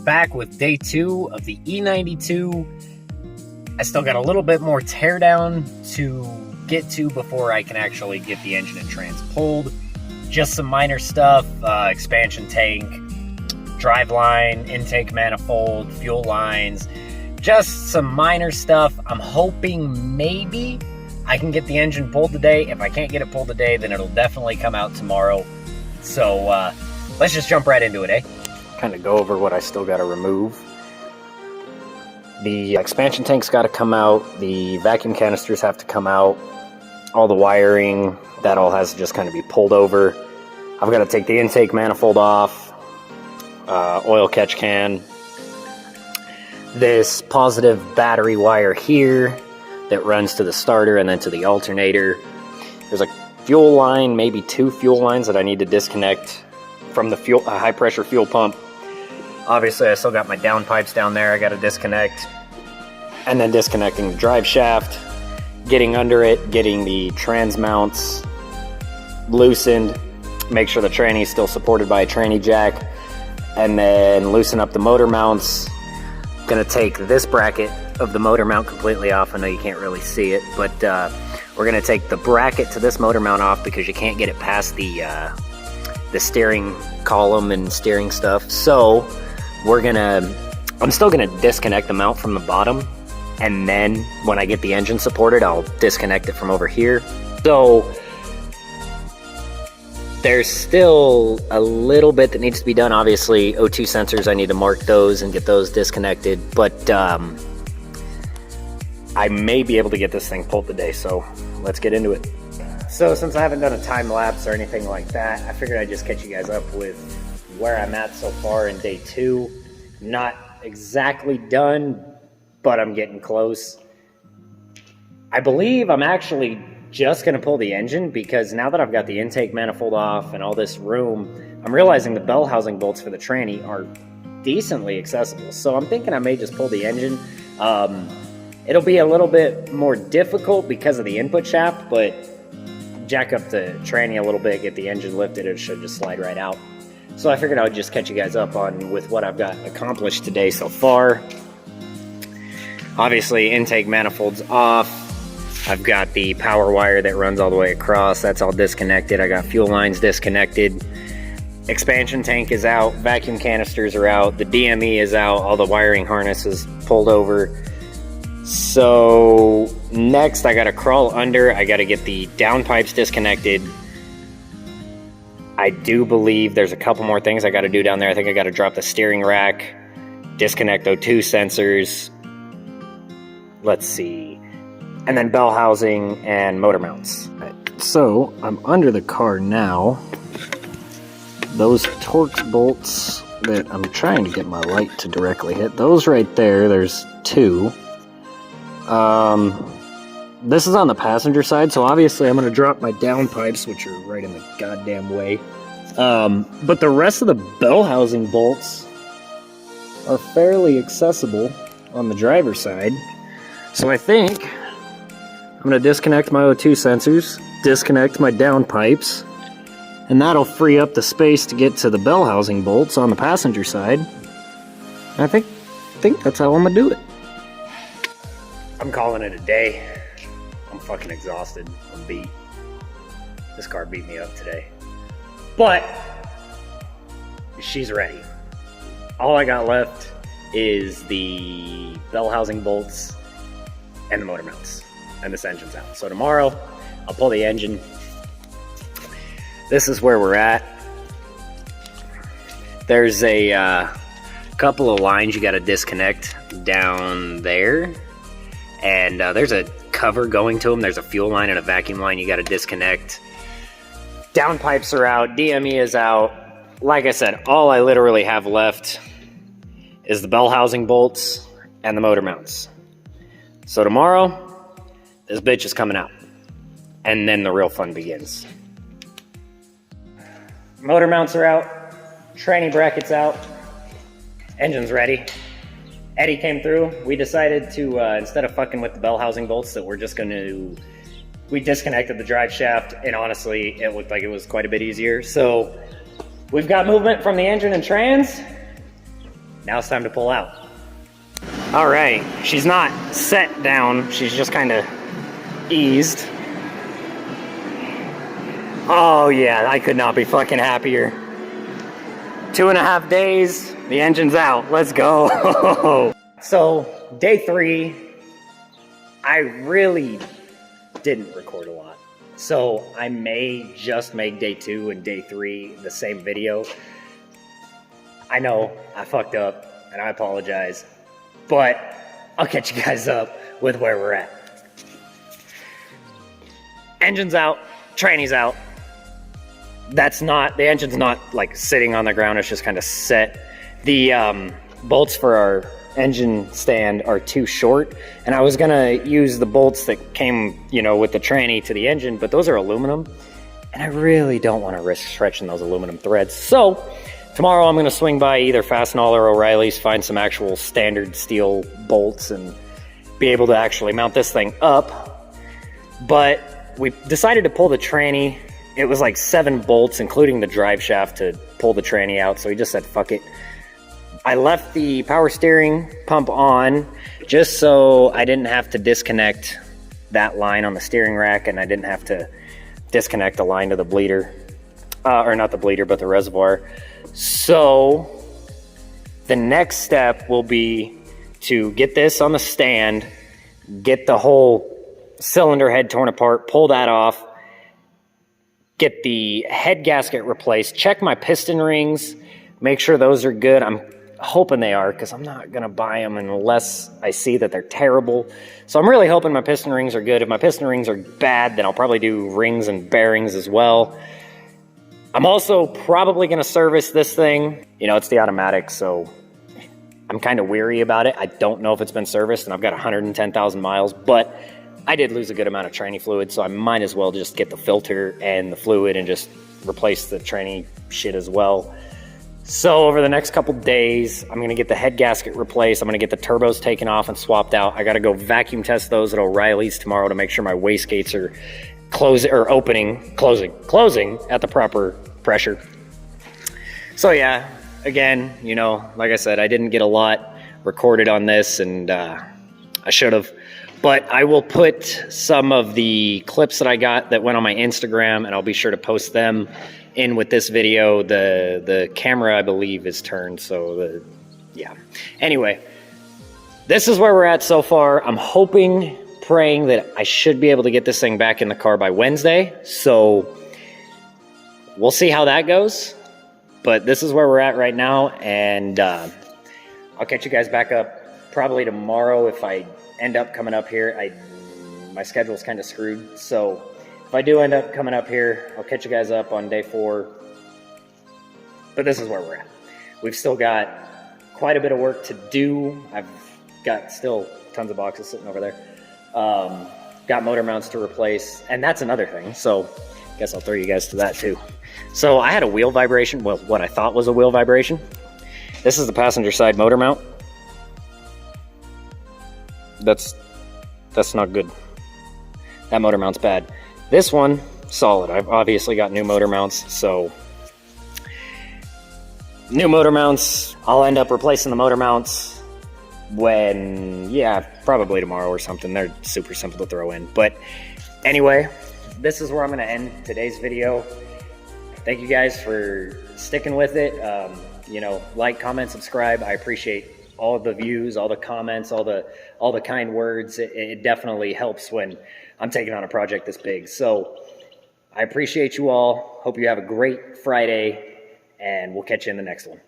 back with day 2 of the E92. I still got a little bit more teardown to get to before I can actually get the engine and trans pulled. Just some minor stuff, expansion tank, drive line, intake manifold, fuel lines, just some minor stuff. I'm hoping maybe I can get the engine pulled today. If I can't get it pulled today, then it'll definitely come out tomorrow. So let's just jump right into it, eh? Kind of go over what I still got to remove. The expansion tank's got to come out. The vacuum canisters have to come out. All the wiring, that all has to just kind of be pulled over. I've got to take the intake manifold off. Oil catch can. This positive battery wire here that runs to the starter and then to the alternator. There's a fuel line, maybe 2 fuel lines that I need to disconnect from the fuel, high pressure fuel pump. Obviously, I still got my downpipes down there I got to disconnect. And then disconnecting the drive shaft, getting under it, getting the trans mounts loosened, make sure the tranny is still supported by a tranny jack, and then loosen up the motor mounts. Gonna take this bracket of the motor mount completely off. I know you can't really see it, but we're gonna take the bracket to this motor mount off because you can't get it past the steering column and steering stuff. So I'm still gonna disconnect the mount from the bottom, and then when I get the engine supported, I'll disconnect it from over here. So there's still a little bit that needs to be done. Obviously, O2 sensors, I need to mark those and get those disconnected, but I may be able to get this thing pulled today, so let's get into it. So since I haven't done a time lapse or anything like that, I figured I'd just catch you guys up with where I'm at so far in day 2. Not exactly done, but I'm getting close. I believe I'm actually just gonna pull the engine because now that I've got the intake manifold off and all this room, I'm realizing the bell housing bolts for the tranny are decently accessible. So I'm thinking I may just pull the engine. It'll be a little bit more difficult because of the input shaft, but jack up the tranny a little bit, get the engine lifted, it should just slide right out. So I figured I would just catch you guys up on with what I've got accomplished today so far. Obviously, intake manifold's off. I've got the power wire that runs all the way across. That's all disconnected. I got fuel lines disconnected. Expansion tank is out. Vacuum canisters are out. The DME is out. All the wiring harness is pulled over. So next I got to crawl under. I got to get the downpipes disconnected. I do believe there's a couple more things I got to do down there. I think I got to drop the steering rack, disconnect O2 sensors. Let's see. And then bell housing and motor mounts. Right. So I'm under the car now. Those Torx bolts that I'm trying to get my light to directly hit, those right there, there's 2. This is on the passenger side, so obviously I'm going to drop my downpipes, which are right in the goddamn way. But the rest of the bell housing bolts are fairly accessible on the driver's side. So I think I'm going to disconnect my O2 sensors, disconnect my downpipes, and that'll free up the space to get to the bell housing bolts on the passenger side. And I think that's how I'm going to do it. I'm calling it a day. I'm fucking exhausted. I'm beat. This car beat me up today. But she's ready. All I got left is the bell housing bolts and the motor mounts. And this engine's out. So tomorrow, I'll pull the engine. This is where we're at. There's a couple of lines you got to disconnect down there. And there's a cover going to them. There's a fuel line and a vacuum line you got to disconnect. Downpipes are out. DME is out. Like I said, all I literally have left is the bell housing bolts and the motor mounts. So tomorrow, this bitch is coming out. And then the real fun begins. Motor mounts are out. Tranny brackets out. Engine's ready. Eddie came through. We decided to, instead of fucking with the bell housing bolts, that we're just going to... We disconnected the drive shaft, and honestly, it looked like it was quite a bit easier. So we've got movement from the engine and trans. now it's time to pull out. All right, she's not set down, she's just kind of eased. Oh yeah, I could not be fucking happier. 2.5 days, the engine's out, let's go. So, day 3, I really didn't record a lot. So, I may just make day 2 and day 3 the same video. I know, I fucked up, and I apologize. But, I'll catch you guys up with where we're at. Engine's out, tranny's out. The engine's not like sitting on the ground, it's just kind of set. The bolts for our engine stand are too short, and I was gonna use the bolts that came, you know, with the tranny to the engine, but those are aluminum, and I really don't want to risk stretching those aluminum threads. So tomorrow I'm gonna swing by either Fastenal or O'Reilly's, find some actual standard steel bolts, and be able to actually mount this thing up. But we decided to pull the tranny. It was like 7 bolts, including the drive shaft, to pull the tranny out, so we just said, fuck it. I left the power steering pump on just so I didn't have to disconnect that line on the steering rack, and I didn't have to disconnect the line to the bleeder. Or not the bleeder, but the reservoir. So the next step will be to get this on the stand, get the whole cylinder head torn apart, pull that off, get the head gasket replaced, check my piston rings, make sure those are good. I'm hoping they are, because I'm not going to buy them unless I see that they're terrible. So I'm really hoping my piston rings are good. If my piston rings are bad, then I'll probably do rings and bearings as well. I'm also probably going to service this thing. You know, it's the automatic, so I'm kind of weary about it. I don't know if it's been serviced, and I've got 110,000 miles, but I did lose a good amount of tranny fluid, so I might as well just get the filter and the fluid and just replace the tranny shit as well. So over the next couple days, I'm going to get the head gasket replaced. I'm going to get the turbos taken off and swapped out. I got to go vacuum test those at O'Reilly's tomorrow to make sure my wastegates are closing at the proper pressure. So yeah, again, you know, like I said, I didn't get a lot recorded on this, and I should have. But I will put some of the clips that I got that went on my Instagram, and I'll be sure to post them in with this video. The camera, I believe, is turned, so yeah. Anyway, this is where we're at so far. I'm hoping, praying that I should be able to get this thing back in the car by Wednesday. So we'll see how that goes. But this is where we're at right now, and I'll catch you guys back up probably tomorrow if I end up coming up here. My schedule's kind of screwed, so if I do end up coming up here, I'll catch you guys up on day 4. But this is where we're at. We've still got quite a bit of work to do. I've got still tons of boxes sitting over there. Got motor mounts to replace, and that's another thing, so I guess I'll throw you guys to that too. So I had a wheel vibration, well, what I thought was a wheel vibration. This is the passenger side motor mount. That's not good. That motor mount's bad. This one, solid. I've obviously got new motor mounts, so new motor mounts. I'll end up replacing the motor mounts when, yeah, probably tomorrow or something. They're super simple to throw in. But anyway, this is where I'm going to end today's video. Thank you guys for sticking with it. You know, like, comment, subscribe. I appreciate all the views, all the comments, all the kind words. It definitely helps when I'm taking on a project this big. So I appreciate you all. Hope you have a great Friday, and we'll catch you in the next one.